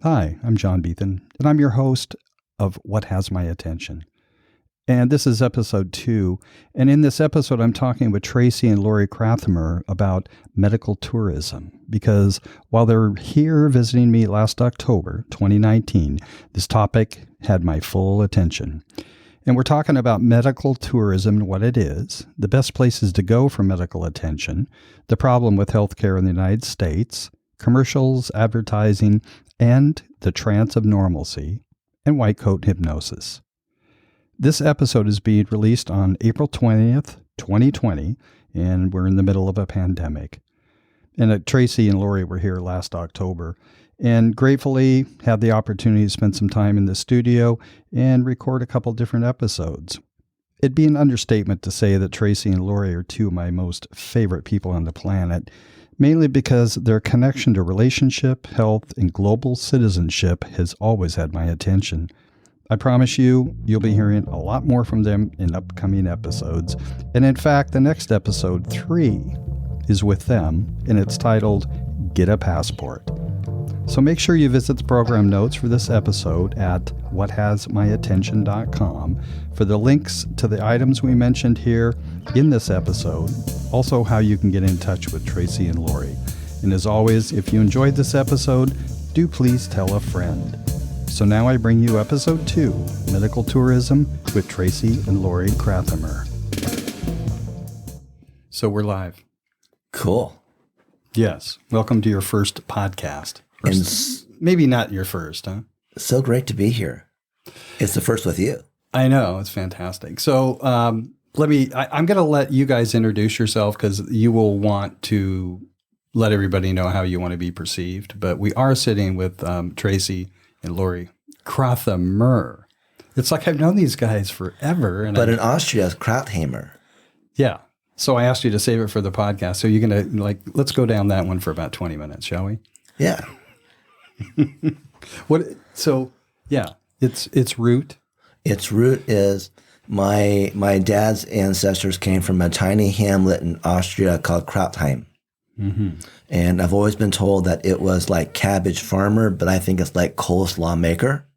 Hi, I'm John Beethan, and I'm your host of What Has My Attention. And this is episode 2. And in this episode, I'm talking with Tracy and Laurie Krauthamer about medical tourism. Because while they were here visiting me last October, 2019, this topic had my full attention. And we're talking about medical tourism and what it is, the best places to go for medical attention, the problem with healthcare in the United States, commercials, advertising, and the trance of normalcy, and Whitecoat hypnosis. This episode is being released on April 20th, 2020, and we're in the middle of a pandemic. And Tracy and Laurie were here last October, and gratefully had the opportunity to spend some time in the studio and record a couple different episodes. It'd be an understatement to say that Tracy and Laurie are two of my most favorite people on the planet, mainly because their connection to relationship, health, and global citizenship has always had my attention. I promise you'll be hearing a lot more from them in upcoming episodes. And in fact, the next episode 3 is with them, and it's titled Get a Passport. So make sure you visit the program notes for this episode at whathasmyattention.com for the links to the items we mentioned here in this episode, also how you can get in touch with Tracy and Laurie. And as always, if you enjoyed this episode, do please tell a friend. So now I bring you episode 2, Medical Tourism with Tracy and Laurie Krauthamer. So we're live. Cool. Yes. Welcome to your first podcast. Maybe not your first, huh? So great to be here. It's the first with you. I know. It's fantastic. So I'm going to let you guys introduce yourself because you will want to let everybody know how you want to be perceived. But we are sitting with Tracy and Laurie Krauthamer. It's like I've known these guys forever. But in Austria, it's Krauthamer. Yeah. So I asked you to save it for the podcast. So you're going to let's go down that one for about 20 minutes, shall we? Yeah. Its root. Its root is my dad's ancestors came from a tiny hamlet in Austria called Krautheim. Mm-hmm. And I've always been told that it was like cabbage farmer, but I think it's like coleslaw maker.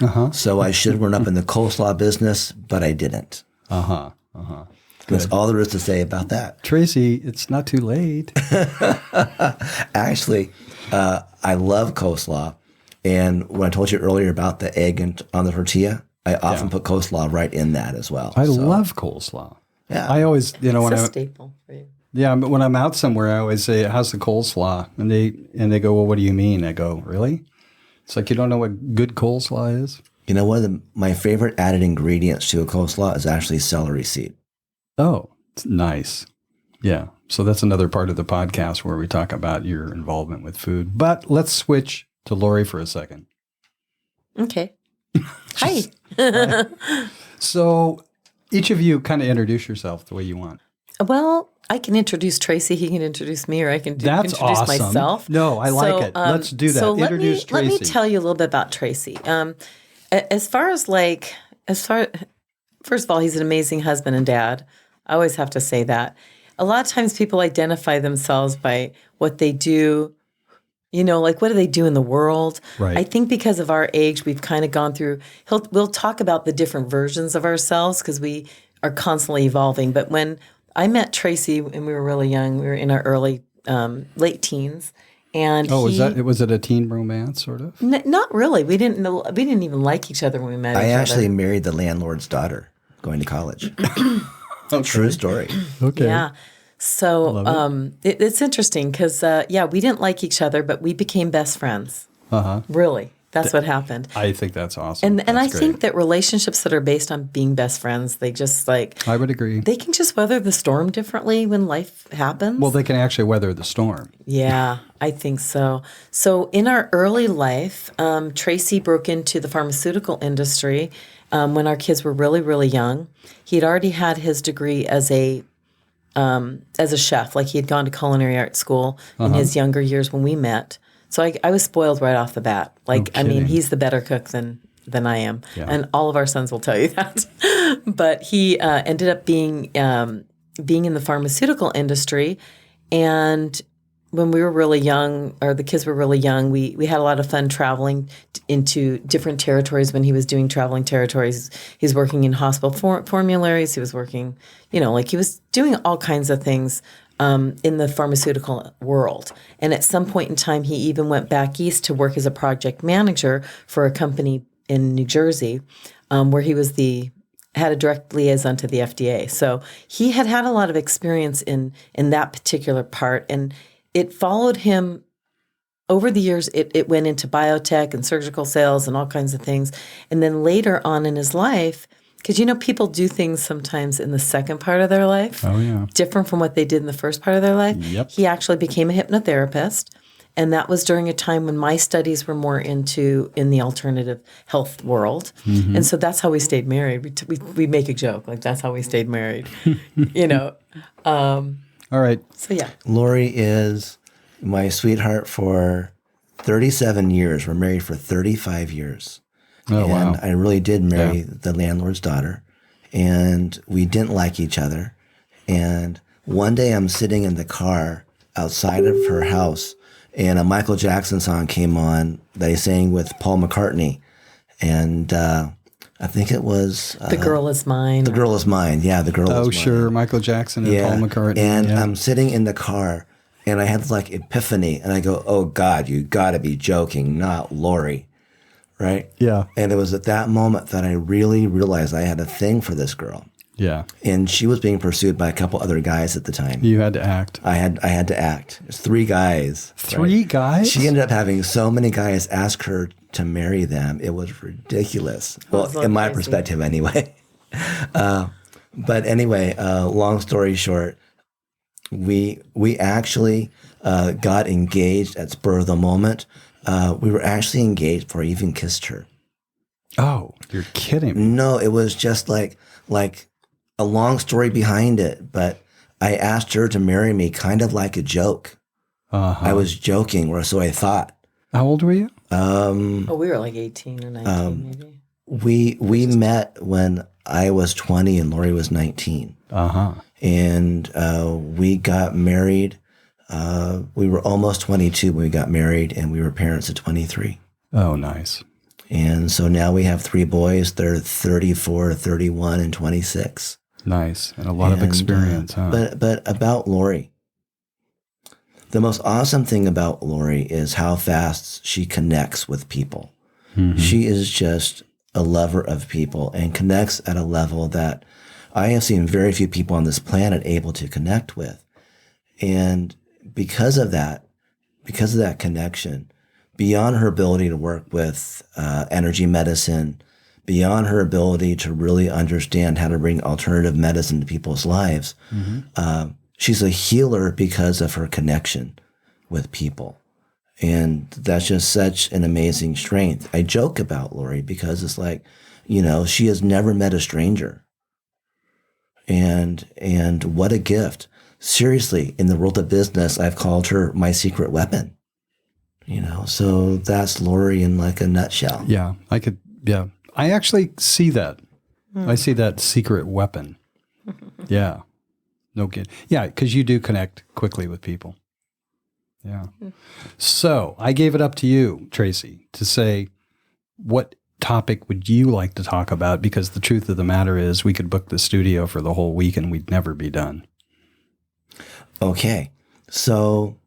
Uh-huh. So I should have grown up in the coleslaw business, but I didn't. Uh-huh. Uh-huh. That's all there is to say about that. Tracy, it's not too late. Actually, I love coleslaw. And when I told you earlier about the egg on the tortilla, I often put coleslaw right in that as well. I love coleslaw. Yeah. I always, it's a staple for you. Yeah, but when I'm out somewhere, I always say, "How's the coleslaw?" And they go, "Well, what do you mean?" I go, "Really?" It's like you don't know what good coleslaw is. You know what? My favorite added ingredients to a coleslaw is actually celery seed. Oh, nice. Yeah. So that's another part of the podcast where we talk about your involvement with food. But let's switch to Laurie for a second. Okay. Hi. So each of you kind of introduce yourself the way you want. Well, I can introduce Tracy. He can introduce me, or I can introduce awesome. myself. No, I like it. Let's do that. So Introduce Tracy. Let me tell you a little bit about Tracy. First of all, he's an amazing husband and dad. I always have to say that. A lot of times people identify themselves by what they do, what do they do in the world? Right. I think because of our age, we've kind of gone through, we'll talk about the different versions of ourselves because we are constantly evolving. But when I met Tracy when we were really young, we were in our late teens. And was it a teen romance sort of? Not really. We didn't even like each other when we met each other. I actually married the landlord's daughter going to college. True story. Okay. Yeah. So it's interesting because, we didn't like each other, but we became best friends. Uh-huh. Really. That's what happened. I think that's awesome. And I think that relationships that are based on being best friends, they just I would agree. They can just weather the storm differently when life happens. Well, they can actually weather the storm. Yeah, I think so. So in our early life, Tracy broke into the pharmaceutical industry when our kids were really, really young. He had already had his degree as a chef. Like he had gone to culinary arts school in his younger years when we met. So I was spoiled right off the bat. He's the better cook than I am. Yeah. And all of our sons will tell you that. But he ended up being in the pharmaceutical industry. And when we were really young, or the kids were really young, we had a lot of fun traveling into different territories. When he was doing traveling territories, he's working in hospital formularies. He was working, like he was doing all kinds of things in the pharmaceutical world. And at some point in time, he even went back east to work as a project manager for a company in New Jersey, where he was had a direct liaison to the FDA. So he had a lot of experience in that particular part, and it followed him over the years. It went into biotech and surgical sales and all kinds of things. And then later on in his life, because people do things sometimes in the second part of their life, different from what they did in the first part of their life. Yep. He actually became a hypnotherapist. And that was during a time when my studies were more in the alternative health world. Mm-hmm. And so that's how we stayed married. We make a joke, like that's how we stayed married, All right. So, yeah. Laurie is my sweetheart for 37 years. We're married for 35 years. Oh, and wow. I really did marry the landlord's daughter. And we didn't like each other. And one day I'm sitting in the car outside of her house, and a Michael Jackson song came on that he sang with Paul McCartney. And I think it was... The Girl Is Mine. The Girl Is Mine. Yeah, The Girl Is Mine. Oh, sure. Michael Jackson and Paul McCartney. And I'm sitting in the car, and I had like epiphany. And I go, oh, God, you got to be joking, not Laurie. Right? Yeah. And it was at that moment that I really realized I had a thing for this girl. Yeah. And she was being pursued by a couple other guys at the time. You had to act. I had to act. It's 3 guys. Three guys? She ended up having so many guys ask her to marry them. It was ridiculous. Well, in my perspective anyway. But anyway, long story short, we actually got engaged at spur of the moment. We were actually engaged before I even kissed her. Oh, you're kidding me. No, it was just like a long story behind it, but I asked her to marry me kind of like a joke. Uh-huh. I was joking, or so I thought. How old were you? We were like 18 or 19 maybe. We met when I was 20 and Laurie was 19. Uh-huh. And we got married. We were almost 22 when we got married, and we were parents at 23. Oh, nice. And so now we have 3 boys. They're 34, 31, and 26. Nice. And a lot of experience, huh? But about Laurie, the most awesome thing about Laurie is how fast she connects with people. Mm-hmm. She is just a lover of people and connects at a level that I have seen very few people on this planet able to connect with. And because of that connection, beyond her ability to work with energy medicine, beyond her ability to really understand how to bring alternative medicine to people's lives, she's a healer because of her connection with people. And that's just such an amazing strength. I joke about Laurie because it's like, she has never met a stranger. And what a gift. Seriously, in the world of business, I've called her my secret weapon. So that's Laurie in like a nutshell. Yeah, I actually see that. I see that secret weapon. Yeah. No kidding. Yeah, because you do connect quickly with people. Yeah. So I gave it up to you, Tracy, to say, what topic would you like to talk about? Because the truth of the matter is we could book the studio for the whole week and we'd never be done. Okay. So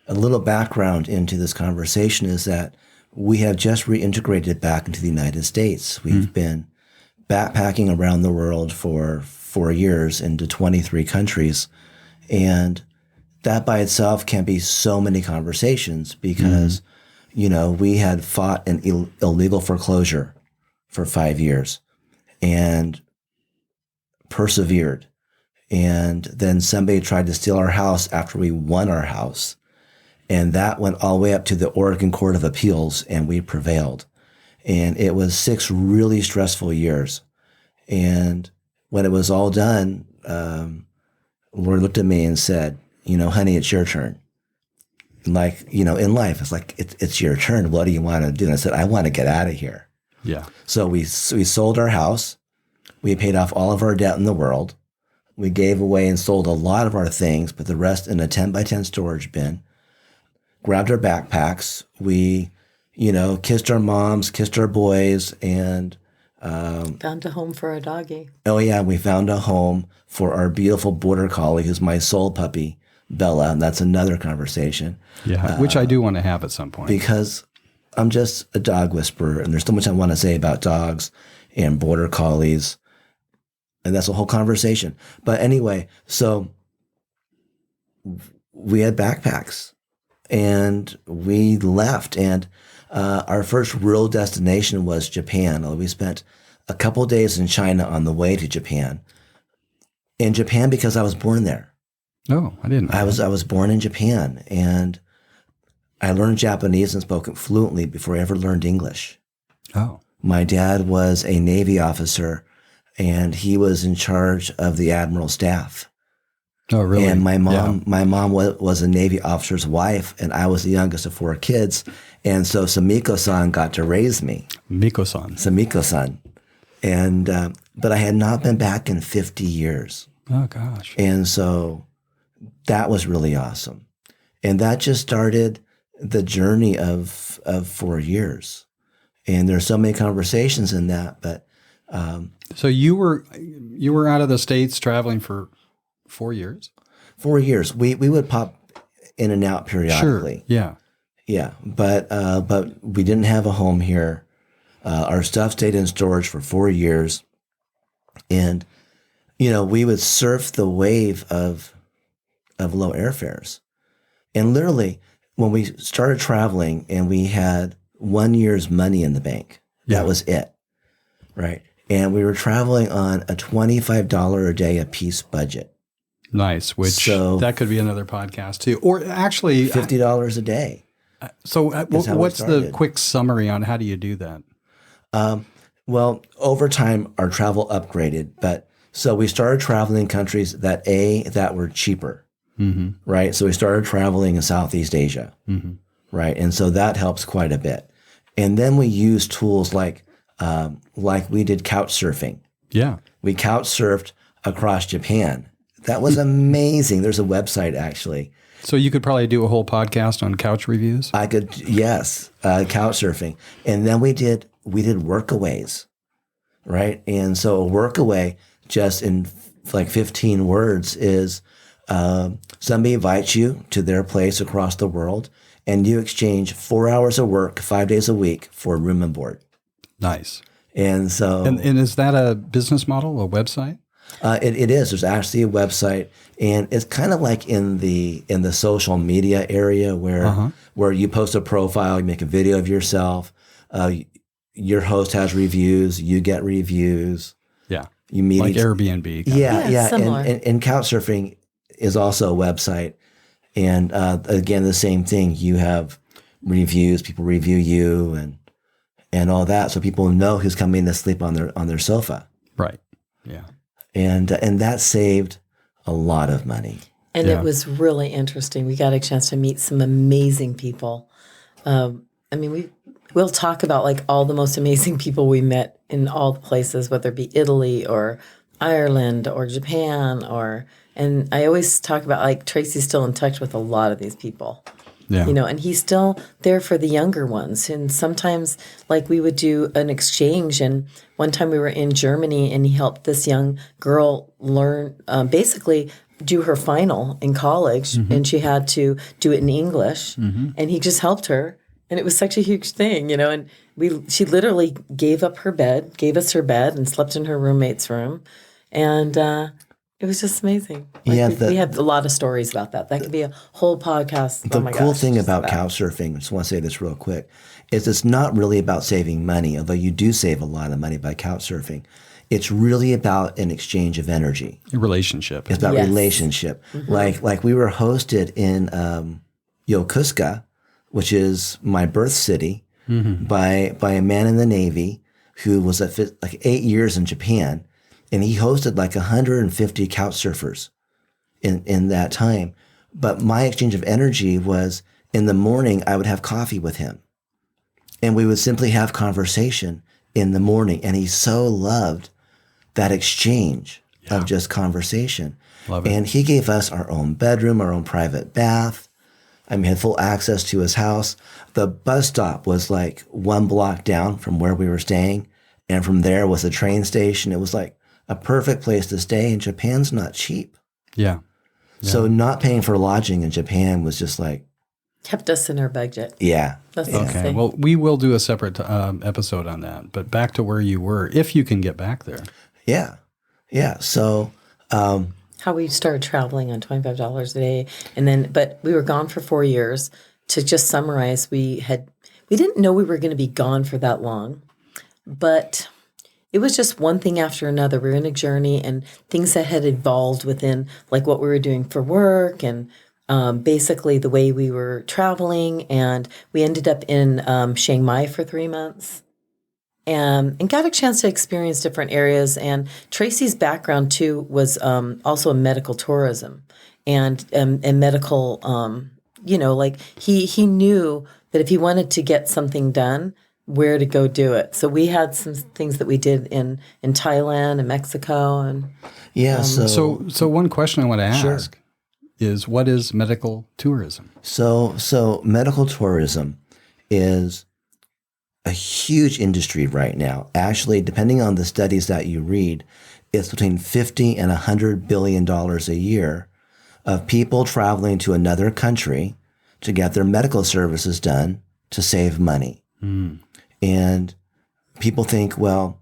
a little background into this conversation is that we have just reintegrated back into the United States. We've been backpacking around the world for 4 years into 23 countries. And that by itself can be so many conversations because, we had fought an illegal foreclosure for 5 years and persevered. And then somebody tried to steal our house after we won our house. And that went all the way up to the Oregon Court of Appeals, and we prevailed. And it was 6 really stressful years. And when it was all done, Lord looked at me and said, honey, it's your turn. Like, in life, it's like, it's your turn. What do you want to do? And I said, I want to get out of here. Yeah. So we sold our house. We paid off all of our debt in the world. We gave away and sold a lot of our things, put the rest in a 10 by 10 storage bin, grabbed our backpacks. We, kissed our moms, kissed our boys, and found a home for our doggie. Oh, yeah, we found a home for our beautiful border collie, who's my soul puppy, Bella, and that's another conversation. Yeah, which I do want to have at some point. Because I'm just a dog whisperer, and there's so much I want to say about dogs and border collies, and that's a whole conversation. But anyway, so we had backpacks, and we left, and our first real destination was Japan. We spent a couple days in China on the way to Japan. In Japan, because I was born there. Oh, I didn't know I was born in Japan, and I learned Japanese and spoke it fluently before I ever learned English. Oh. My dad was a Navy officer, and he was in charge of the admiral's staff. Oh, really? And my mom was a Navy officer's wife, and I was the youngest of 4 kids. And so Samiko-san got to raise me. Miko-san. Samiko-san. And, but I had not been back in 50 years. Oh, gosh. And so that was really awesome. And that just started the journey of 4 years. And there's so many conversations in that, but. So you were out of the States traveling for 4 years? 4 years. We would pop in and out periodically. Sure. Yeah. Yeah. But we didn't have a home here. Our stuff stayed in storage for 4 years. And, we would surf the wave of low airfares. And literally, when we started traveling and we had 1 year's money in the bank, that was it. Right. And we were traveling on a $25 a day a piece budget. Nice, which that could be another podcast too. Or actually $50 a day. So what's the quick summary on how do you do that? Well, over time, our travel upgraded. But so we started traveling in countries that were cheaper, right? So we started traveling in Southeast Asia, right? And so that helps quite a bit. And then we used tools like we did couch surfing. Yeah. We couch surfed across Japan. That was amazing. There's a website actually. So you could probably do a whole podcast on couch reviews? I could, yes, couch surfing. And then we did workaways, right? And so a workaway, just in like 15 words, is somebody invites you to their place across the world, and you exchange 4 hours of work, 5 days a week for room and board. Nice. And so, and is that a business model, a website? It is. There's actually a website, and it's kind of like in the social media area where you post a profile, you make a video of yourself, your host has reviews, you get reviews. Yeah. You meet like Airbnb. Yeah. And Couchsurfing is also a website. And again, the same thing. You have reviews, people review you and all that. So people know who's coming to sleep on their sofa. Right. Yeah. And that saved a lot of money. And it was really interesting. We got a chance to meet some amazing people. We'll talk about like all the most amazing people we met in all the places, whether it be Italy or Ireland or Japan and I always talk about like Tracy's still in touch with a lot of these people. Yeah. And he's still there for the younger ones. And sometimes like we would do an exchange. And one time we were in Germany and he helped this young girl learn, basically do her final in college. And she had to do it in English. And he just helped her. And it was such a huge thing, and she literally gave us her bed and slept in her roommate's room. And it was just amazing. We have a lot of stories about that. That could be a whole podcast. The cool thing about couchsurfing, I just want to say this real quick, is it's not really about saving money, although you do save a lot of money by couchsurfing. It's really about an exchange of energy. A relationship. It's about relationship. Like we were hosted in Yokosuka, which is my birth city, by a man in the Navy who was like 8 years in Japan. And he hosted like 150 couch surfers in that time. But my exchange of energy was in the morning, I would have coffee with him. And we would simply have conversation in the morning. And he so loved that exchange. of just conversation. Love it. And he gave us our own bedroom, our own private bath. I mean, had full access to his house. The bus stop was like 1 block down from where we were staying. And from there was the train station. It was like a perfect place to stay. And Japan's not cheap. Yeah. So not paying for lodging in Japan was just like, Kept us in our budget. yeah. That's yeah. Okay. Well, we will do a separate episode on that. But back to where you were, if you can get back there. Yeah. Yeah. So, How we started traveling on $25 a day. And then, but we were gone for 4 years. To just summarize, we didn't know we were going to be gone for that long, but it was just one thing after another. We were in a journey and things that had evolved within like what we were doing for work and basically the way we were traveling. And we ended up in Chiang Mai for 3 months. And got a chance to experience different areas. And Tracy's background too was also in medical tourism and medical. Like he knew that if he wanted to get something done, where to go do it. So we had some things that we did in Thailand and Mexico and yeah. So one question I want to ask is, what is medical tourism? So medical tourism is a huge industry right now. Actually, depending on the studies that you read, it's between $50 and $100 billion a year of people traveling to another country to get their medical services done to save money. And people think, well,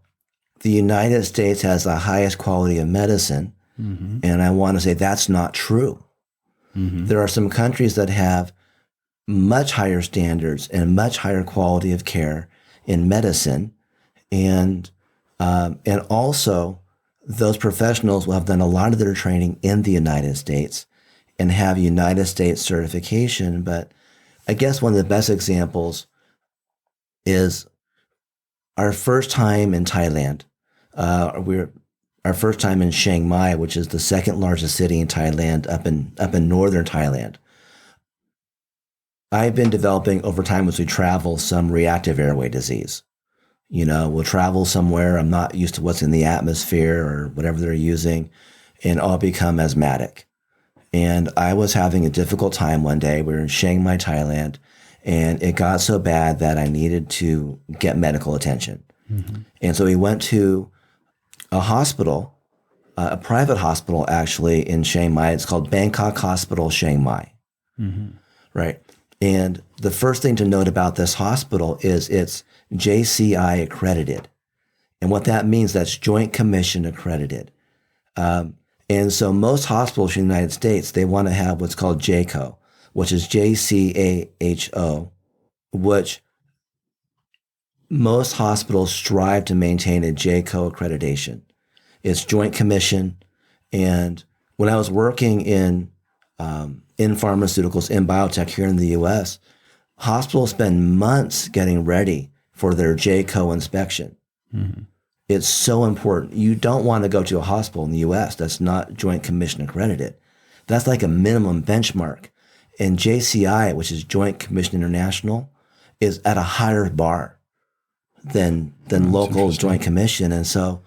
the United States has the highest quality of medicine. And I want to say that's not true. There are some countries that have much higher standards and much higher quality of care in medicine. And also those professionals will have done a lot of their training in the United States and have United States certification. But I guess one of the best examples is our first time in Thailand. Our first time in Chiang Mai, which is the second largest city in Thailand, up in northern Thailand. I've been developing over time as we travel some reactive airway disease. We'll travel somewhere. I'm not used to what's in the atmosphere or whatever they're using, and I'll become asthmatic. And I was having a difficult time one day. We were in Chiang Mai, Thailand, and it got so bad that I needed to get medical attention. And so we went to a hospital, a private hospital actually in Chiang Mai. It's called Bangkok Hospital Chiang Mai, right? And the first thing to note about this hospital is it's JCI accredited. And what that means, that's Joint Commission accredited. And so most hospitals in the United States, they want to have what's called JCAHO, which is JCAHO, which most hospitals strive to maintain a JCAHO accreditation. It's Joint Commission. And when I was working in pharmaceuticals, in biotech here in the U.S., hospitals spend months getting ready for their JCAHO inspection. It's so important. You don't want to go to a hospital in the U.S. that's not Joint Commission accredited. That's like a minimum benchmark. And JCI, which is Joint Commission International, is at a higher bar than local Joint Commission. And so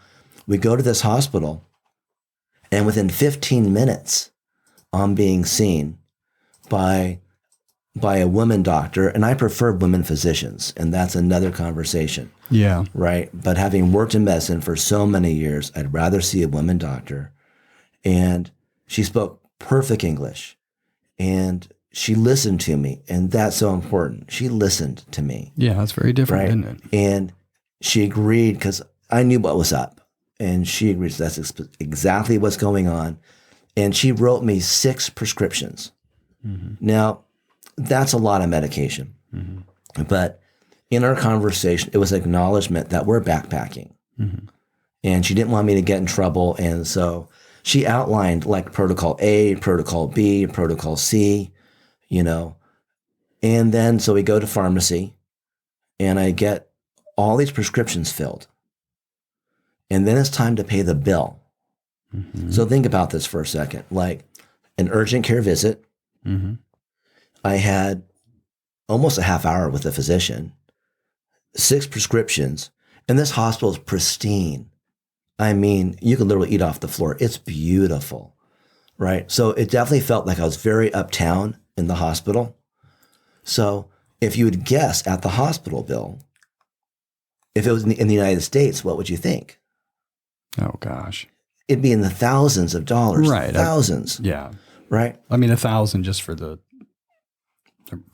we go to this hospital, and within 15 minutes, I'm being seen by a woman doctor, and I prefer women physicians, and that's another conversation. Yeah. Right. But having worked in medicine for so many years, I'd rather see a woman doctor. And she spoke perfect English, and she listened to me, and that's so important. She listened to me. Yeah, that's very different, right? isn't it? And she agreed because I knew what was up, and she agreed that's exactly what's going on. And she wrote me 6 prescriptions. Now, that's a lot of medication. But in our conversation, it was an acknowledgement that we're backpacking. And she didn't want me to get in trouble. And so she outlined like protocol A, protocol B, protocol C, And then so we go to pharmacy, and I get all these prescriptions filled. And then it's time to pay the bill. So think about this for a second. Like an urgent care visit. I had almost a half hour with a physician, 6 prescriptions, and this hospital is pristine. I mean, you can literally eat off the floor. It's beautiful, right? So it definitely felt like I was very uptown in the hospital. So if you would guess at the hospital bill, if it was in the United States, what would you think? Oh, gosh. It'd be in the thousands of dollars. Right. Thousands. Yeah. Right? I mean, $1,000 just for the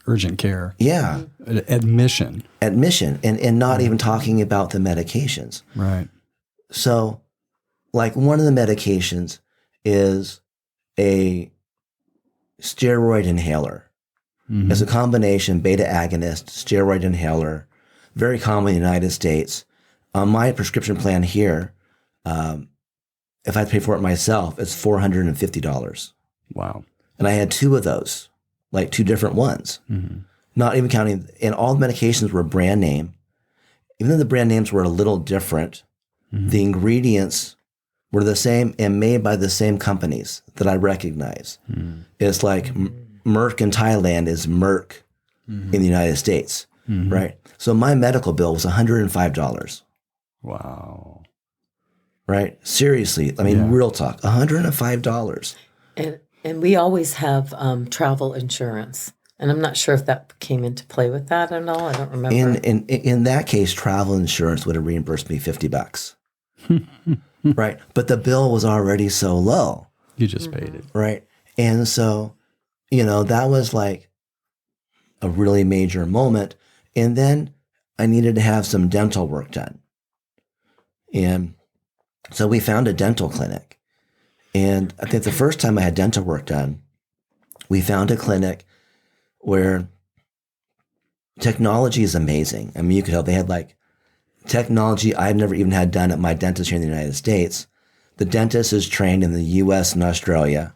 urgent care. Yeah. Admission. And not even talking about the medications. Right. So, like, one of the medications is a steroid inhaler. Mm-hmm. It's a combination beta agonist, steroid inhaler, very common in the United States. On my prescription plan here, if I pay for it myself, it's $450. Wow. And I had 2 of those, like 2 different ones. Mm-hmm. Not even counting, and all the medications were brand name. Even though the brand names were a little different, the ingredients were the same and made by the same companies that I recognize. It's like Merck in Thailand is Merck in the United States, right? So my medical bill was $105. Wow. Right? Seriously. I mean, real talk, $105. And we always have travel insurance. And I'm not sure if that came into play with that at all. I don't remember. In that case, travel insurance would have reimbursed me $50. Right? But the bill was already so low. You just paid it. Right? And so, that was like a really major moment. And then I needed to have some dental work done. And so we found a dental clinic. And I think the first time I had dental work done, we found a clinic where technology is amazing. I mean, you could tell they had like technology I've never even had done at my dentist here in the United States. The dentist is trained in the US and Australia,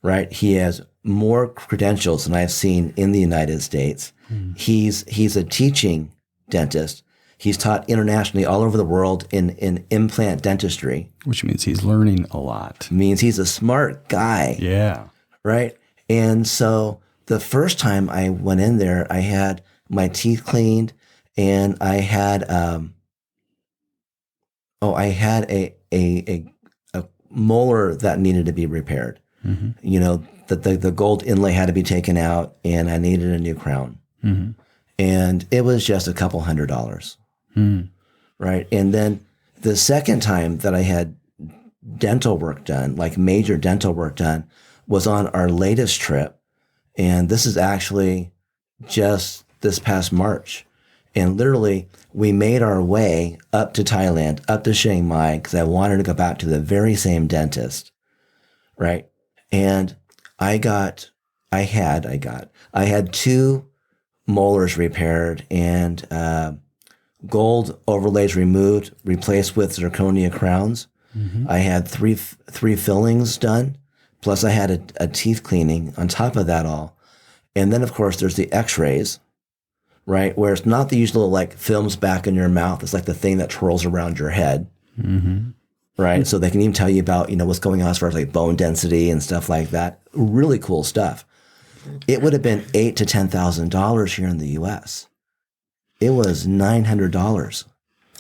right? He has more credentials than I've seen in the United States. He's a teaching dentist. He's taught internationally all over the world in implant dentistry. Which means he's learning a lot. Means he's a smart guy. Yeah. Right? And so the first time I went in there, I had my teeth cleaned and I had a molar that needed to be repaired. The gold inlay had to be taken out and I needed a new crown. And it was just a couple $100. Right. And then the second time that I had dental work done, like major dental work done, was on our latest trip. And this is actually just this past March. And literally, we made our way up to Thailand, up to Chiang Mai, because I wanted to go back to the very same dentist. Right. And I had 2 molars repaired and gold overlays removed, replaced with zirconia crowns. I had three fillings done, plus I had a teeth cleaning on top of that all. And then, of course, there's the x-rays, right, where it's not the usual, like, films back in your mouth. It's like the thing that twirls around your head, right? So they can even tell you about, what's going on as far as, like, bone density and stuff like that. Really cool stuff. It would have been $8,000 to $10,000 here in the U.S. It was $900.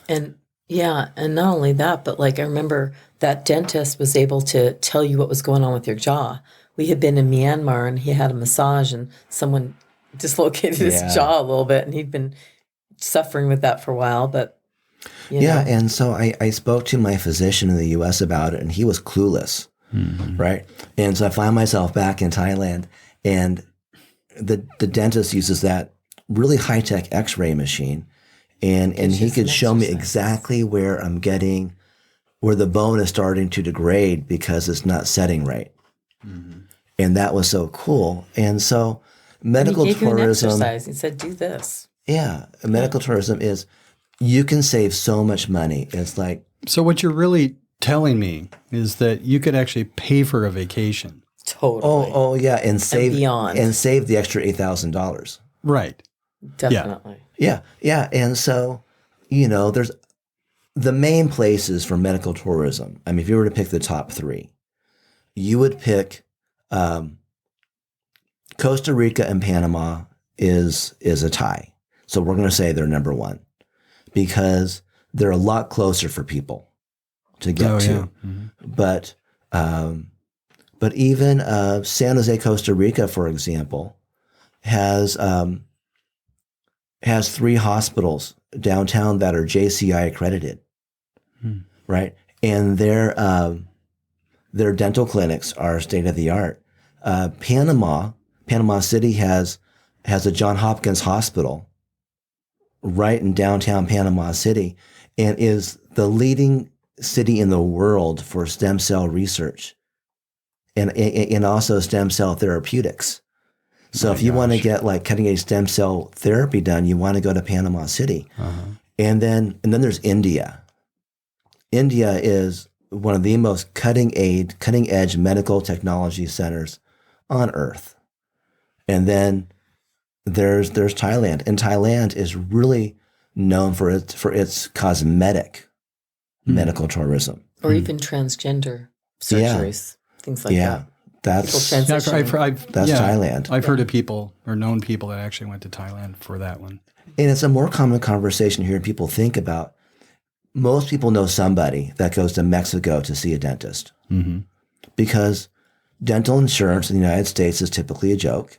And and not only that, but like I remember that dentist was able to tell you what was going on with your jaw. We had been in Myanmar and he had a massage and someone dislocated his jaw a little bit and he'd been suffering with that for a while. But and so I spoke to my physician in the U.S. about it and he was clueless, right? And so I find myself back in Thailand and the dentist uses that really high-tech x-ray machine and he could show me exactly where where the bone is starting to degrade because it's not setting right. And that was so cool. And so medical tourism. You an exercise. He said, do this. Yeah. Medical tourism is, you can save so much money. It's like. So what you're really telling me is that you could actually pay for a vacation. Totally. Oh yeah. And save beyond. And save the extra $8,000. Right. Definitely. Yeah. And so, there's the main places for medical tourism. I mean, if you were to pick the top 3, you would pick Costa Rica and Panama is a tie. So we're going to say they're number 1 because they're a lot closer for people to get to. Yeah. Mm-hmm. But even San Jose, Costa Rica, for example, has 3 hospitals downtown that are JCI accredited, right? And their dental clinics are state of the art. Panama City has a Johns Hopkins hospital right in downtown Panama City, and is the leading city in the world for stem cell research and also stem cell therapeutics. So if you want to get like cutting edge stem cell therapy done, you want to go to Panama City. And then there's India. India is one of the most cutting edge medical technology centers on earth. And then there's Thailand, and Thailand is really known for its cosmetic medical tourism, or even transgender surgeries, things like that. That's Thailand. I've heard of people or known people that actually went to Thailand for that one. And it's a more common conversation here people think about. Most people know somebody that goes to Mexico to see a dentist because dental insurance in the United States is typically a joke.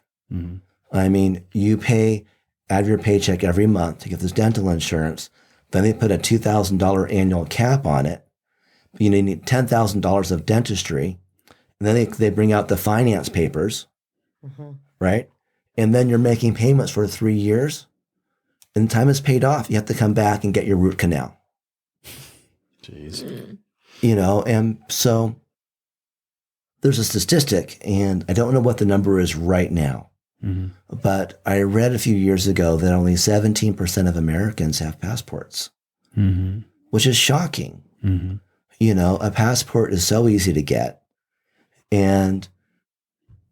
I mean, you pay out of your paycheck every month to get this dental insurance. Then they put a $2,000 annual cap on it. You need $10,000 of dentistry. And then they bring out the finance papers, right? And then you're making payments for 3 years. And the time it's paid off, you have to come back and get your root canal. Jeez. You know, and so there's a statistic, and I don't know what the number is right now. But I read a few years ago that only 17% of Americans have passports, which is shocking. You know, a passport is so easy to get. And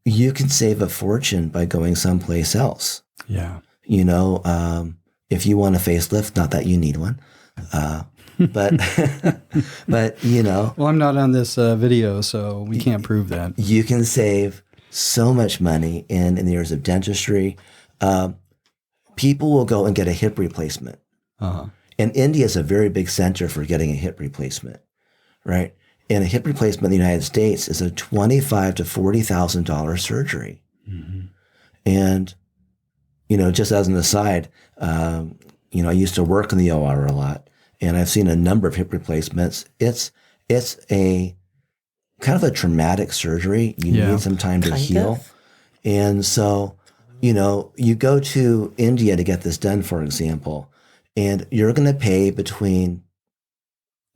you can save a fortune by going someplace else. Yeah. You know, if you want a facelift, not that you need one, but you know. Well, I'm not on this video, so we can't prove that. You can save so much money in the areas of dentistry. People will go and get a hip replacement. And India is a very big center for getting a hip replacement, right? And a hip replacement in the United States is a $25,000 to $40,000 surgery. And, you know, just as an aside, you know, I used to work in the OR a lot, and I've seen a number of hip replacements. It's a kind of a traumatic surgery. You need some time to heal. And so, you know, you go to India to get this done, for example, and you're going to pay between,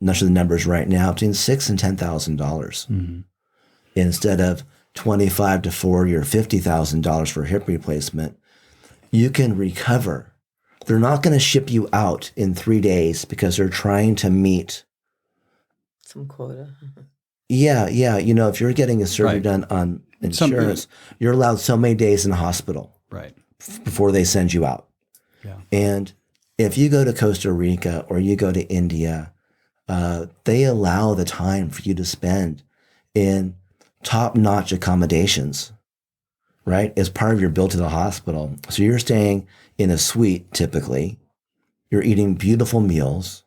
I'm not sure the numbers right now, between $6,000 and $10,000 instead of $25,000 to $40,000 or $50,000 for hip replacement. You can recover. They're not going to ship you out in 3 days because they're trying to meet some quota. Yeah. You know, if you're getting a surgery done on insurance, you're allowed so many days in the hospital before they send you out. And if you go to Costa Rica or you go to India, they allow the time for you to spend in top-notch accommodations, right, as part of your bill to the hospital. So you're staying in a suite, typically. You're eating beautiful meals.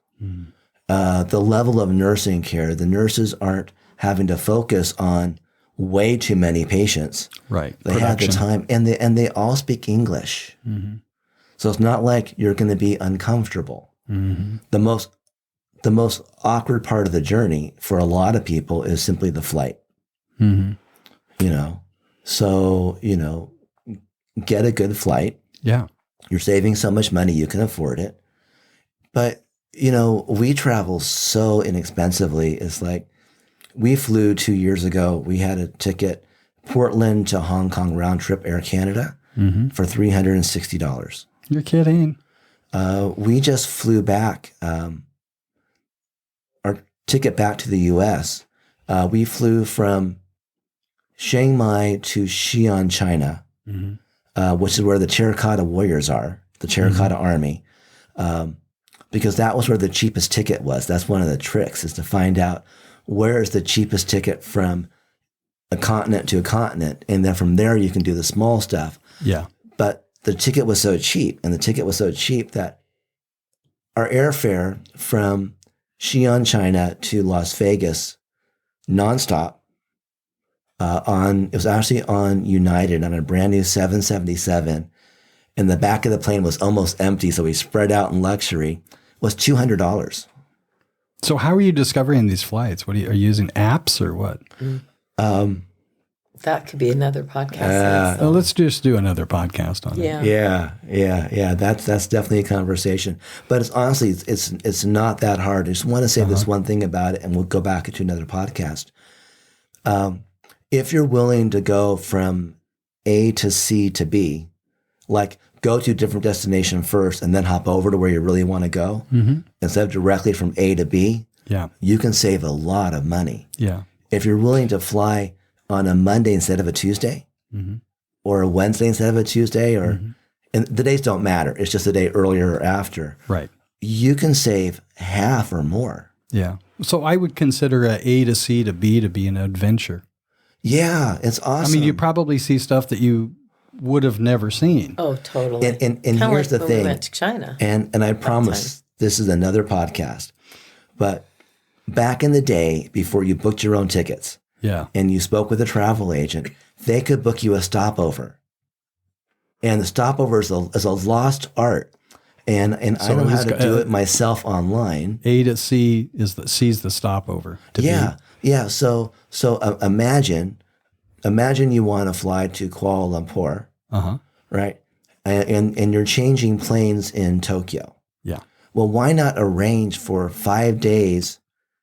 The level of nursing care, the nurses aren't having to focus on way too many patients. They have the time, and they all speak English. So it's not like you're going to be uncomfortable. The most awkward part of the journey for a lot of people is simply the flight. You know, so, you know, get a good flight. You're saving so much money, you can afford it. But, you know, we travel so inexpensively. It's like we flew 2 years ago. We had a ticket, Portland to Hong Kong round trip, Air Canada, for $360. You're kidding. We just flew back. Our ticket back to the U.S., we flew from Chiang Mai to Xi'an, China, which is where the Terracotta Warriors are, the Terracotta Army, because that was where the cheapest ticket was. That's one of the tricks, is to find out where is the cheapest ticket from a continent to a continent. And then from there, you can do the small stuff. But the ticket was so cheap, that our airfare from Xi'an, China to Las Vegas nonstop. It was actually on United on a brand new 777. And the back of the plane was almost empty, so we spread out in luxury. Was $200. So how are you discovering these flights? Are you using apps or what? That could be another podcast. Well, let's just do another podcast on it. Yeah. That's definitely a conversation. But it's honestly, it's not that hard. I just want to say this one thing about it, and we'll go back into another podcast. If you're willing to go from A to C to B, like go to a different destination first and then hop over to where you really want to go, instead of directly from A to B, you can save a lot of money. Yeah. If you're willing to fly on a Monday instead of a Tuesday, or a Wednesday instead of a Tuesday, and the days don't matter. It's just a day earlier or after. Right. You can save half or more. Yeah. So I would consider a to C to B to be an adventure. Yeah, it's awesome. I mean, you probably see stuff that you would have never seen. Oh, totally. And here's the thing. We went to China. And I promise this is another podcast. But back in the day, before you booked your own tickets, and you spoke with a travel agent, they could book you a stopover. And the stopover is a lost art. And so I know how to do it myself online. A to C C's the stopover. Yeah. So imagine you want to fly to Kuala Lumpur, right? And you're changing planes in Tokyo. Yeah. Well, why not arrange for 5 days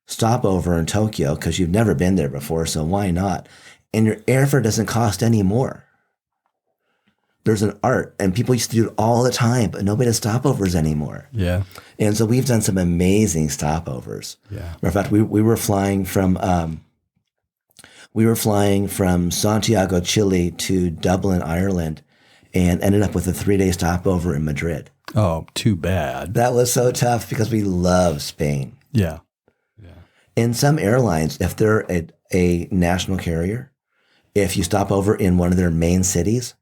stopover in Tokyo, because you've never been there before, so why not? And your airfare doesn't cost any more. There's an art, and people used to do it all the time, but nobody does stopovers anymore. Yeah. And so we've done some amazing stopovers. Yeah. In fact, we were flying from Santiago, Chile to Dublin, Ireland, and ended up with a 3-day stopover in Madrid. Oh, too bad. That was so tough because we love Spain. Yeah. In some airlines, if they're a national carrier, if you stop over in one of their main cities,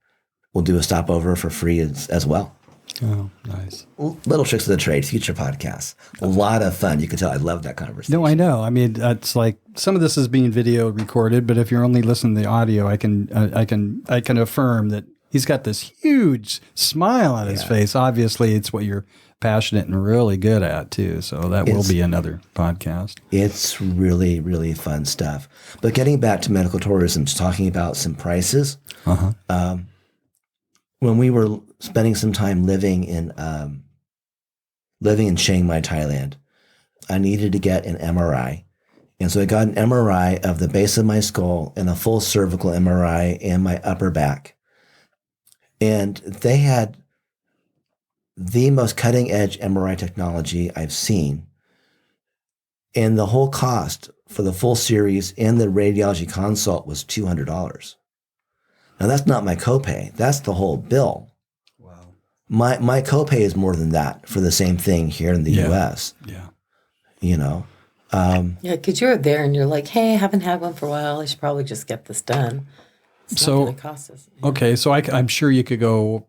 we'll do a stopover for free as well. Oh, nice. Little tricks of the trade, future podcasts. A lot of fun. You can tell I love that conversation. No, I know. I mean, it's like some of this is being video recorded, but if you're only listening to the audio, I can affirm that he's got this huge smile on his face. Obviously, it's what you're passionate and really good at too. So that will be another podcast. It's really, really fun stuff. But getting back to medical tourism, talking about some prices. When we were spending some time living in Chiang Mai, Thailand, I needed to get an MRI. And so I got an MRI of the base of my skull and a full cervical MRI and my upper back. And they had the most cutting edge MRI technology I've seen. And the whole cost for the full series and the radiology consult was $200. Now that's not my copay. That's the whole bill. Wow. My copay is more than that for the same thing here in the U.S. Yeah. You know? Because you're there and you're like, hey, I haven't had one for a while. I should probably just get this done. It's not going to cost us. Okay, so I'm sure you could go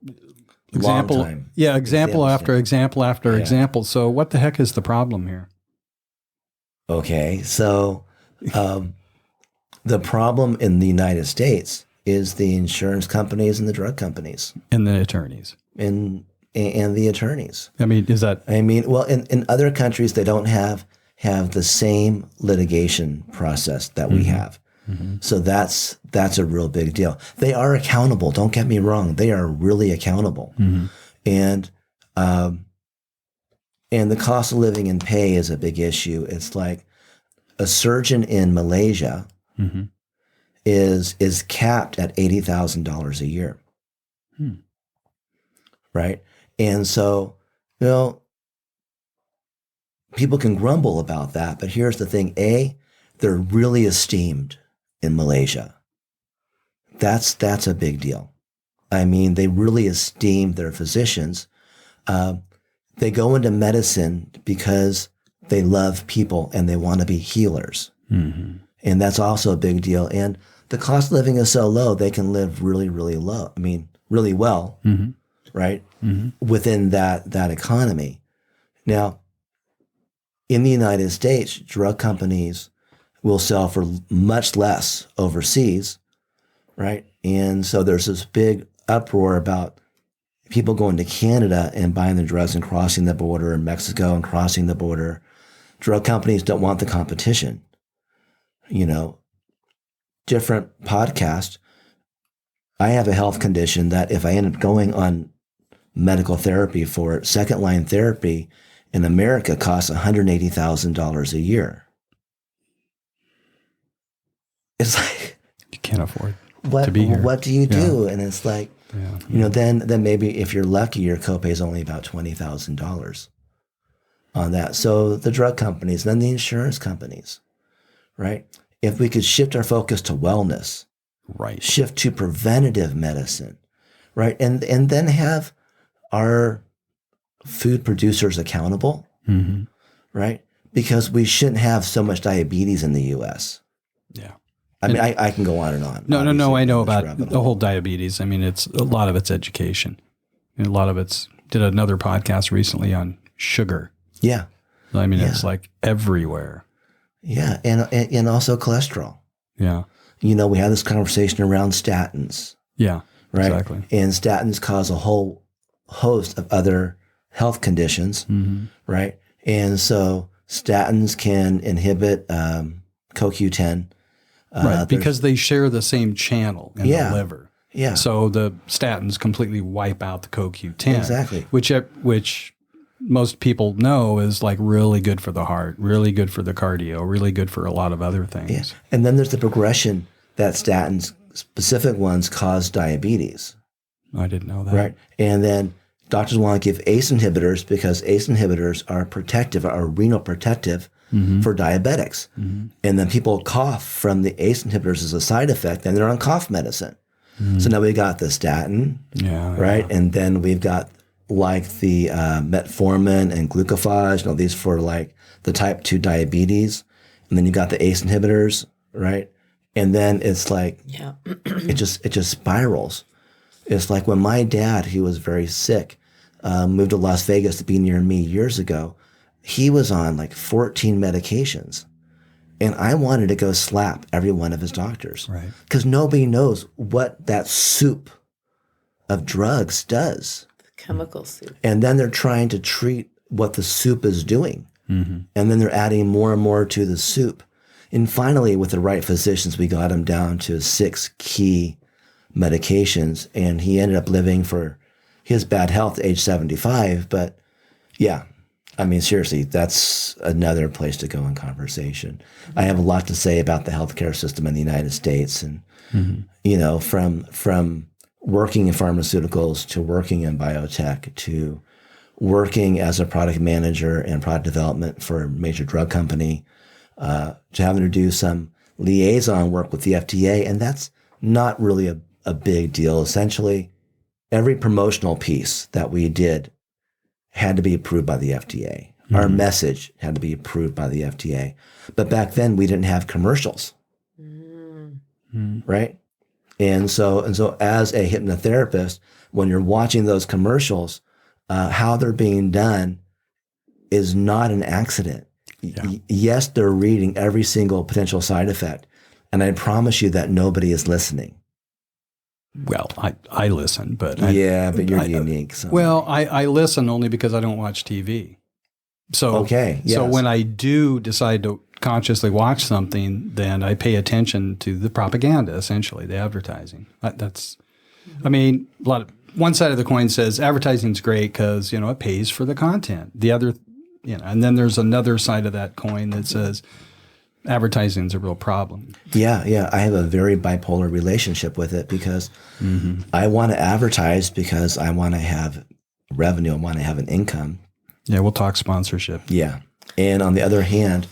example after example after example. So what the heck is the problem here? Okay, so the problem in the United States is the insurance companies and the drug companies. And the attorneys. And the attorneys. I mean, is that... I mean, well, in other countries, they don't have the same litigation process that we have. So that's a real big deal. They are accountable. Don't get me wrong. They are really accountable. And the cost of living and pay is a big issue. It's like a surgeon in Malaysia is capped at $80,000 a year. Right? And so, you know, people can grumble about that, but here's the thing. They're really esteemed in Malaysia. That's a big deal. I mean, they really esteem their physicians. They go into medicine because they love people and they want to be healers. And that's also a big deal. And the cost of living is so low, they can live really, really low. I mean, really well, right? Within that economy. Now, in the United States, drug companies will sell for much less overseas, right? And so there's this big uproar about people going to Canada and buying the drugs and crossing the border, and Mexico and crossing the border. Drug companies don't want the competition. You know, different podcast. I have a health condition that if I end up going on medical therapy for it, second line therapy in America costs $180,000 a year. It's like, you can't afford what, to be here. What do you do? And it's like, Yeah. you know, then maybe if you're lucky, your copay is only about $20,000 on that. So the drug companies, then the insurance companies, right? If we could shift our focus to wellness, Right. shift to preventative medicine, right? And then have our food producers accountable, Mm-hmm. right? Because we shouldn't have so much diabetes in the U.S. Yeah. I mean, I can go on and on. No. I know This about rabbit the whole diabetes. I mean, it's a lot of it's education. And a lot of it's did another podcast recently on sugar. Yeah. I mean, Yeah. it's like everywhere. Yeah. And also cholesterol. Yeah. You know, we had this conversation around statins, Yeah. right? Exactly. And statins cause a whole host of other health conditions, Mm-hmm. right? And so statins can inhibit CoQ10. Right. Because they share the same channel in Yeah. the liver. Yeah. So the statins completely wipe out the CoQ10. Exactly. Which most people know is like really good for the heart, really good for the cardio, really good for a lot of other things. Yeah. And then there's the progression that statins, specific ones, cause diabetes. I didn't know that. Right. And then doctors want to give ACE inhibitors because ACE inhibitors are protective, are renal protective for diabetics. Mm-hmm. And then people cough from the ACE inhibitors as a side effect, and they're on cough medicine. So now we got the statin, Yeah. right? And then we've got like the metformin and glucophage, and all these for like the type 2 diabetes. And then you got the ACE inhibitors, right? And then it's like, Yeah. it just spirals. It's like when my dad, who was very sick, moved to Las Vegas to be near me years ago, he was on like 14 medications. And I wanted to go slap every one of his doctors. Right. Because nobody knows what that soup of drugs does. Chemical soup. And then they're trying to treat what the soup is doing. Mm-hmm. And then they're adding more and more to the soup. And finally, with the right physicians, we got him down to 6 key medications. And he ended up living for his bad health at age 75. But yeah, I mean, seriously, that's another place to go in conversation. I have a lot to say about the healthcare system in the United States. And, you know, from working in pharmaceuticals to working in biotech to working as a product manager and product development for a major drug company, to having to do some liaison work with the FDA. And that's not really a big deal. Essentially, every promotional piece that we did had to be approved by the FDA. Our message had to be approved by the FDA. But back then we didn't have commercials, right? And so as a hypnotherapist, when you're watching those commercials, how they're being done is not an accident. Yeah. Yes, they're reading every single potential side effect. And I promise you that nobody is listening. Well, I listen, but But you're unique. So. Well, I listen only because I don't watch TV. So Okay, So yes. when I do decide to consciously watch something, then I pay attention to the propaganda, essentially, the advertising. That's, I mean, one side of the coin says advertising's great because, you know, it pays for the content. The other, you know, and then there's another side of that coin that says advertising's a real problem. Yeah. I have a very bipolar relationship with it because I want to advertise because I want to have revenue. I want to have an income. Yeah, we'll talk sponsorship. Yeah. And on the other hand,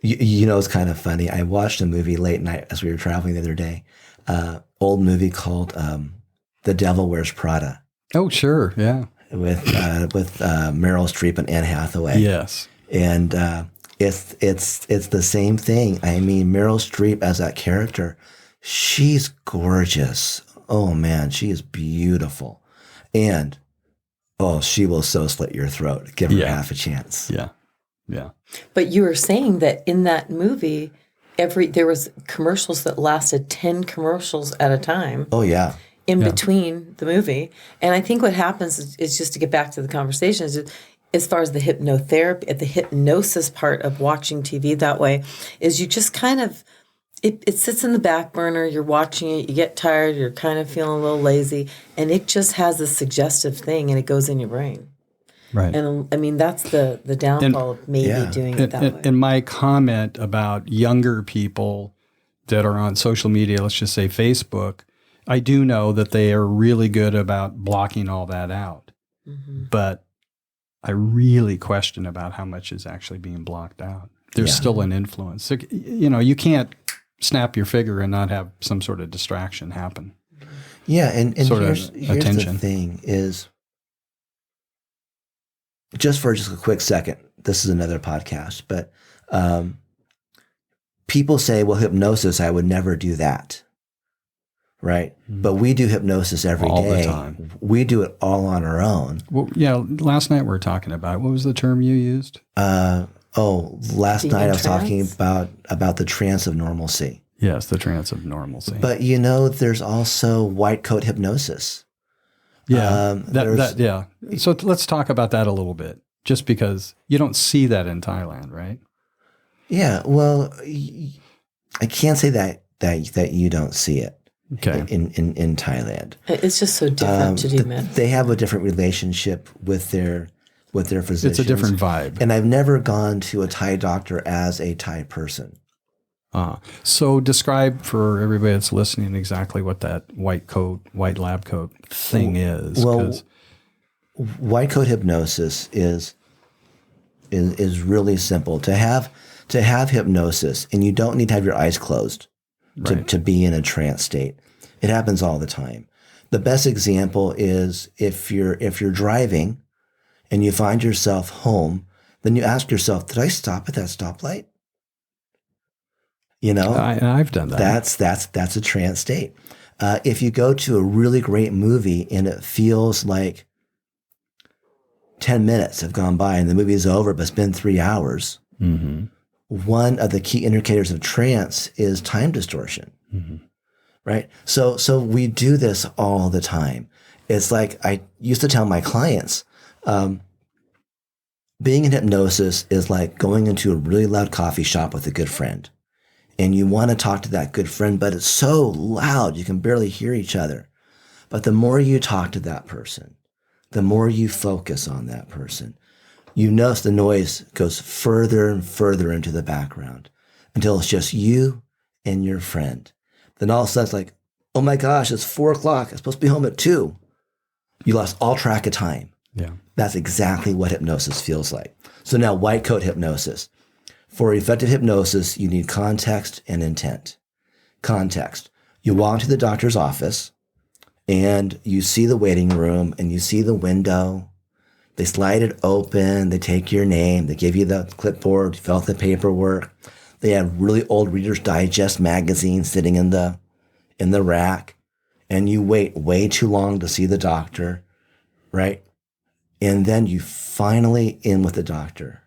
you know, it's kind of funny. I watched a movie late night as we were traveling the other day, old movie called The Devil Wears Prada Oh, sure. Yeah. with Meryl Streep and Anne Hathaway. Yes. And it's the same thing. I mean, Meryl Streep as that character, she's gorgeous. Oh man, she is beautiful. And oh, she will so slit your throat. Give her Yeah. half a chance. Yeah. Yeah. But you were saying that in that movie, there was commercials that lasted 10 commercials at a time. Oh, yeah. In between the movie. And I think what happens is just to get back to the conversation, is as far as the hypnotherapy, the hypnosis part of watching TV that way, is you just kind of, it sits in the back burner, you're watching it, you get tired, you're kind of feeling a little lazy, and it just has this suggestive thing and it goes in your brain. Right. And I mean, that's the downfall of maybe doing it that way. And my comment about younger people that are on social media, let's just say Facebook, I do know that they are really good about blocking all that out. Mm-hmm. But I really question about how much is actually being blocked out. There's still an influence. So, you can't snap your finger and not have some sort of distraction happen. Yeah, and here's the thing is, just a quick second, this is another podcast, but people say, well, hypnosis, I would never do that. Right. Mm-hmm. But we do hypnosis every day. All the time. We do it all on our own. Well, yeah. Last night we were talking about, what was the term you used? Last night I was talking about the trance of normalcy. Yes, the trance of normalcy. But there's also Whitecoat hypnosis. Yeah. So let's talk about that a little bit, just because you don't see that in Thailand, right? Yeah. Well, I can't say that you don't see it. Okay. In Thailand, it's just so different to do med. They have a different relationship with their physicians. It's a different vibe. And I've never gone to a Thai doctor as a Thai person. So describe for everybody that's listening exactly what that white lab coat thing is. Well, Whitecoat hypnosis is really simple. To have hypnosis, and you don't need to have your eyes closed. To be in a trance state. It happens all the time. The best example is if you're driving and you find yourself home, then you ask yourself, did I stop at that stoplight? I've done that. That's a trance state. If you go to a really great movie and it feels like 10 minutes have gone by and the movie is over, but it's been 3 hours. Mm-hmm. One of the key indicators of trance is time distortion, right? So we do this all the time. It's like I used to tell my clients, being in hypnosis is like going into a really loud coffee shop with a good friend. And you want to talk to that good friend, but it's so loud, you can barely hear each other. But the more you talk to that person, the more you focus on that person, you notice the noise goes further and further into the background until it's just you and your friend. Then all of a sudden it's like, oh my gosh, it's 4:00. I'm supposed to be home at 2:00. You lost all track of time. Yeah. That's exactly what hypnosis feels like. So now Whitecoat hypnosis. For effective hypnosis, you need context and intent. Context. You walk to the doctor's office and you see the waiting room and you see the window. They slide it open, they take your name, they give you the clipboard, you fill out the paperwork. They have really old Reader's Digest magazines sitting in the rack, and you wait way too long to see the doctor, right? And then you finally in with the doctor.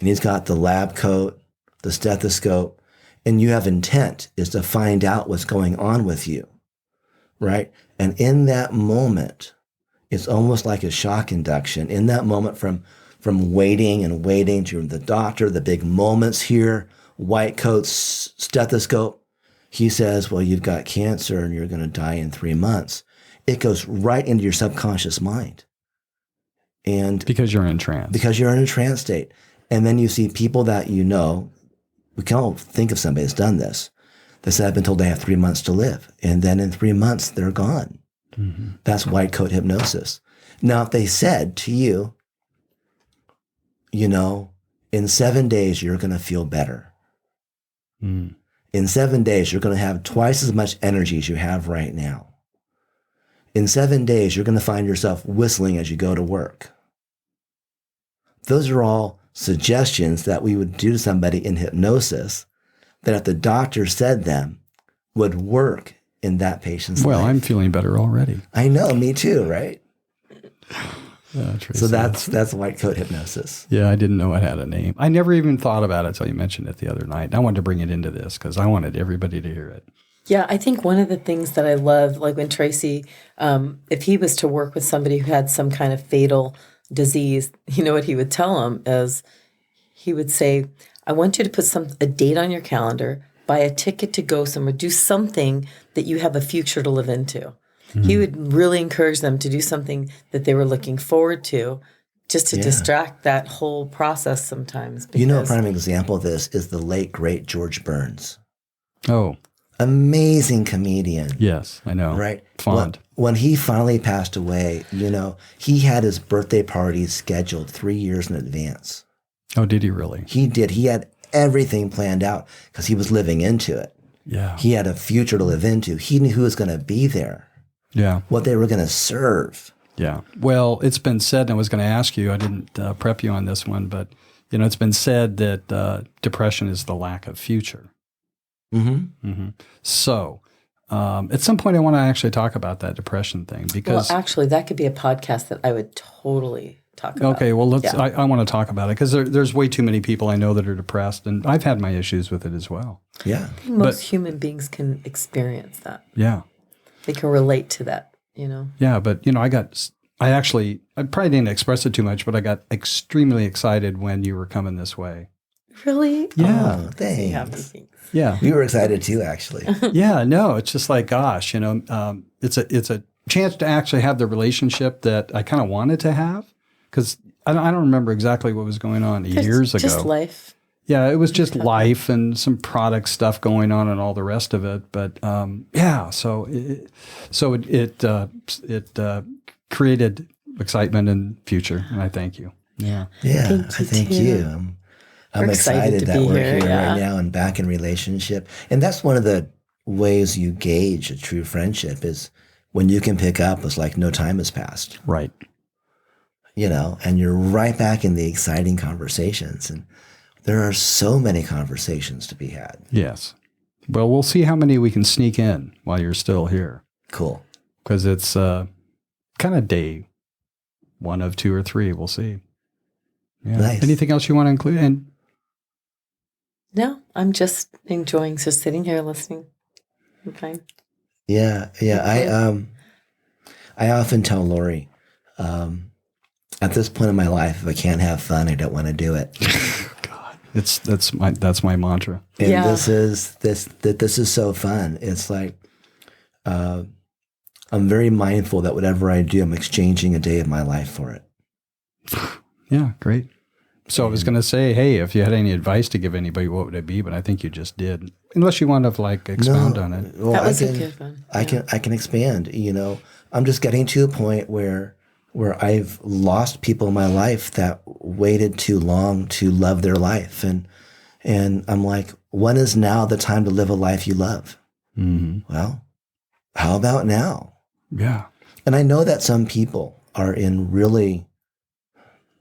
And he's got the lab coat, the stethoscope, and you have intent is to find out what's going on with you, right? And in that moment, it's almost like a shock induction. In that moment from waiting and waiting to the doctor, the big moments here, Whitecoat's stethoscope, he says, well, you've got cancer and you're going to die in 3 months. It goes right into your subconscious mind. And because you're in trance. Because you're in a trance state. And then you see people that we can all think of somebody that's done this. They said, I've been told they have 3 months to live. And then in 3 months, they're gone. Mm-hmm. That's Whitecoat hypnosis. Now, if they said to you, in 7 days, you're going to feel better. Mm. In 7 days, you're going to have twice as much energy as you have right now. In 7 days, you're going to find yourself whistling as you go to work. Those are all suggestions that we would do to somebody in hypnosis that if the doctor said them would work in that patient's life. Well, I'm feeling better already. I know, me too, right? Tracy, So that's Whitecoat hypnosis. Yeah, I didn't know it had a name. I never even thought about it until you mentioned it the other night. I wanted to bring it into this because I wanted everybody to hear it. Yeah, I think one of the things that I love, like when Tracy, if he was to work with somebody who had some kind of fatal disease, you know what he would tell them is he would say, I want you to put a date on your calendar, buy a ticket to go somewhere, do something that you have a future to live into. He would really encourage them to do something that they were looking forward to, just to distract that whole process sometimes. You know, a prime example of this is the late, great George Burns. Oh. Amazing comedian. Yes, I know. Right? Fond. When he finally passed away, he had his birthday party scheduled 3 years in advance. Oh, did he really? He did. He had everything planned out because he was living into it. Yeah. He had a future to live into. He knew who was going to be there. Yeah. What they were going to serve. Yeah. Well, it's been said, and I was going to ask you, I didn't prep you on this one, but, it's been said that depression is the lack of future. Mm-hmm. Mm-hmm. So, at some point, I want to actually talk about that depression thing because... Well, actually, that could be a podcast that I would totally talk about. Okay, well, let's. Yeah. I want to talk about it because there's way too many people I know that are depressed, and I've had my issues with it as well. Yeah. Most human beings can experience that. Yeah. They can relate to that, Yeah, but, I probably didn't express it too much, but I got extremely excited when you were coming this way. Really? Yeah. Oh, thanks. Yeah. We were excited too, actually. Yeah, no, it's just like, gosh, it's a chance to actually have the relationship that I kind of wanted to have because I don't remember exactly what was going on years ago. Just life. Yeah, it was just life and some product stuff going on and all the rest of it. But so it created excitement and future, and I thank you. Yeah, yeah, I thank you. I'm excited that we're here yeah. right now and back in relationship. And that's one of the ways you gauge a true friendship is when you can pick up, it's like no time has passed. Right. And you're right back in the exciting conversations. And there are so many conversations to be had. Yes. Well, we'll see how many we can sneak in while you're still here. Cool. Because it's kind of day 1 of 2 or 3. We'll see. Yeah. Nice. Anything else you want to include? And no, I'm just enjoying just sitting here listening. I'm fine. Yeah. I often tell Laurie, at this point in my life, if I can't have fun, I don't want to do it. God, that's my mantra. And this is so fun. It's like I'm very mindful that whatever I do, I'm exchanging a day of my life for it. Yeah, great. So I was going to say, hey, if you had any advice to give anybody, what would it be? But I think you just did, unless you want to expound on it. Well, that was a good one. I can expand. I'm just getting to a point where I've lost people in my life that waited too long to love their life, and I'm like, when is now the time to live a life you love? Mm-hmm. Well, how about now? Yeah. And I know that some people are in really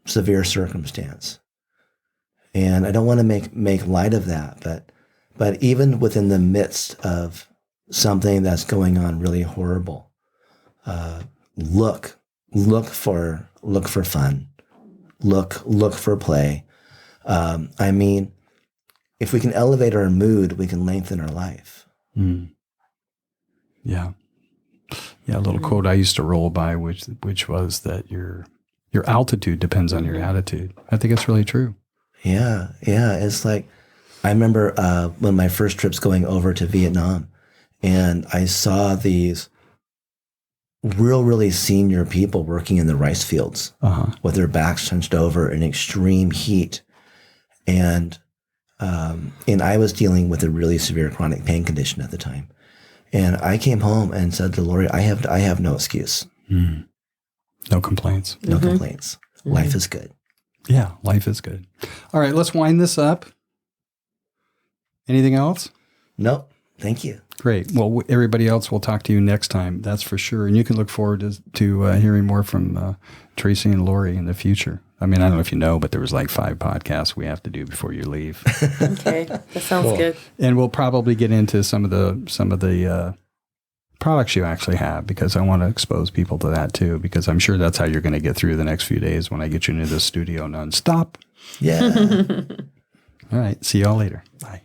severe circumstance. And I don't want to make light of that, but even within the midst of something that's going on really horrible, look for fun, look for play. If we can elevate our mood, we can lengthen our life. Mm. Yeah. Yeah, a little quote I used to roll by, which was that your altitude depends on your attitude. I think it's really true. Yeah. It's like, I remember when my first trip's going over to Vietnam, and I saw these really senior people working in the rice fields with their backs hunched over in extreme heat. And I was dealing with a really severe chronic pain condition at the time. And I came home and said to Laurie, I have no excuse. Mm. No complaints. No complaints. Mm-hmm. Life is good. Yeah, life is good. All right, let's wind this up. Anything else? Nope. Thank you. Great. Well, everybody else will talk to you next time, that's for sure. And you can look forward to hearing more from Tracy and Laurie in the future. I mean, I don't know if you know, but there was like 5 podcasts we have to do before you leave. Okay, that sounds good. And we'll probably get into some of the products you actually have, because I want to expose people to that too, because I'm sure that's how you're going to get through the next few days when I get you into the studio nonstop. Yeah. All right. See y'all later. Bye.